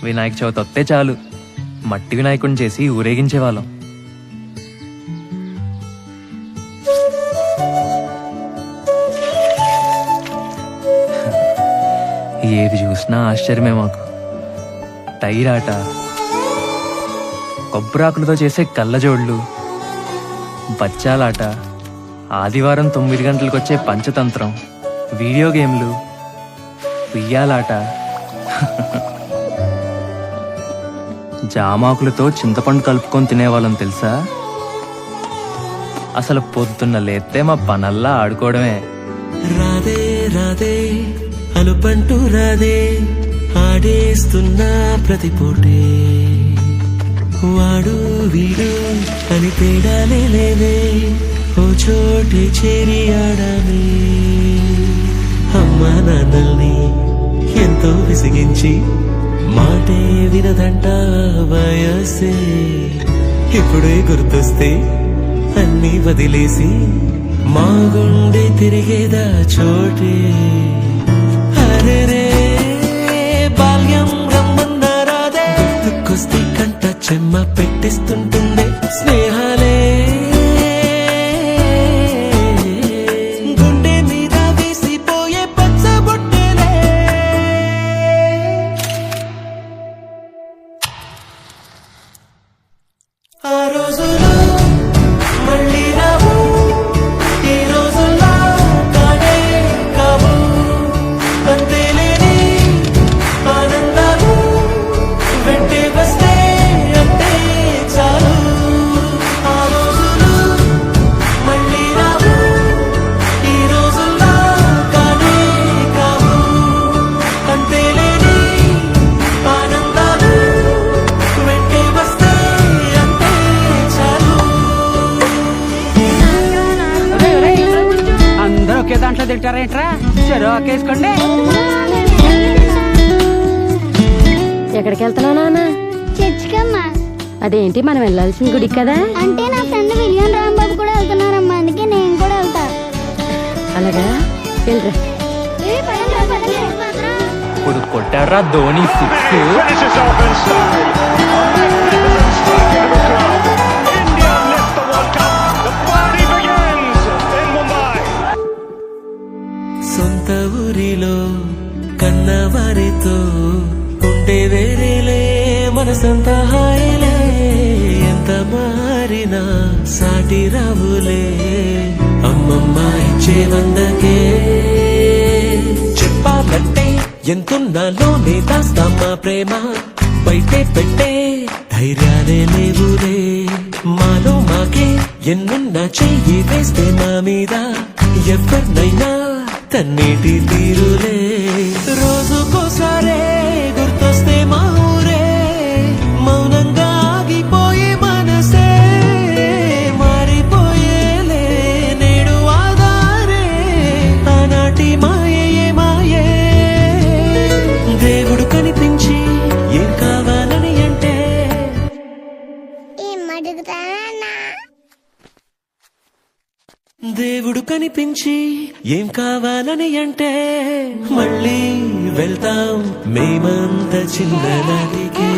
వినాయక చవితి వస్తే చాలు మట్టి వినాయకుడిని చేసి ఊరేగించేవాళ్ళం. ఏది చూసినా ఆశ్చర్యమే మాకు. టైరాట, కొబ్బరాకులతో చేసే కళ్ళజోళ్ళు, బచ్చాలాట, ఆదివారం 9 గంటలకు వచ్చే పంచతంత్రం, వీడియో గేమ్లు, ఉయ్యాలాట, జామాకులతో చింతపండు కలుపుకొని తినేవాళ్ళం తెలుసా. అసలు పొద్దున్న లేస్తే మా పనల్లా ఆడుకోవడమే. రాదే రాదే అలుపంటూ రాదే ఆడేస్తున్నా ప్రతి పూటే, వాడు వీడు అని తేడాలే లేవే, ఓ చోటే చేరి ఆడమే. అమ్మా నాన్నల్ని ఎంతో విసిగించి మాటే వినదంట వయసే, ఇప్పుడే గుర్తొస్తే అన్నీ వదిలేసి మా గుండె తిరిగేదా చోటే. అరెరే బాల్యం రమ్మన్నారాదే, గుర్తుకొస్తే కంట చెమ్మ పెట్టిస్తుంటుండే స్నేహాలే, గుండె మీద వేసిపోయే పచ్చబొట్టెలే. ఆ రోజులు మళ్ళీ రావు, ఈ రోజుల్లో కానే కావు, అంతేలేని ఆనందాలు వెంటే వస్తే అంతే చాలు. ఆ రోజులు మళ్ళీ రావు, ఈ రోజుల్లో కానే కావు, అంతేలేని ఆనందాలు వెంటే వస్తే అంతే చాలు. అందరూ ఒకే దాంట్లో తింటారేంట్రా? చెరు ఒకేసుకోండి. ఎక్కడికి వెళ్తున్నావు నాన్న? చర్చికమ్మా. అదేంటి మనం వెళ్ళాల్సిన గుడికి కదా? అంటే నా ఫ్రెండ్ విలియం రాంబాబు కూడా వెళ్తున్నారమ్మా, అందుకే నేను కూడా వెళ్తా. అలాగా, వెళ్ళరా. ఇప్పుడు కొట్టాడ్రా Dhoni six. Finishes off in style. A magnificent strike into the crowd. India lift the World Cup. The party begins in Mumbai. సొంత ఊరిలో కన్నవారితో ఉండే వేరేలే మనసంత హాయిలే, ఎంత మారినా సాటి రావులే అమ్మమ్మ ఇచ్చే వందకే. చెప్పాలంటే ఎంతున్నాలోనే దాస్తామా ప్రేమ, బయటే పెట్టే ధైర్యాలే లేవులే, మాలో మాకే ఎన్నున్నా చెయ్యి వేస్తే మా మీద ఎవరినైనా తన్నేటి తీరులే. రోజుకోసారే గుర్తొస్తే మా ఊరే, మౌనంగా ఆగిపోయే మనసే మారిపోయేలే నేడు ఆధారే, ఆనాటి మాయే మాయే. దేవుడు కనిపించి ఏం కావాలని అంటే, దేవుడు కనిపించి ఏం కావాలని అంటే, మళ్ళీ వెళ్తాం మేమంత చిన్ననాటికే.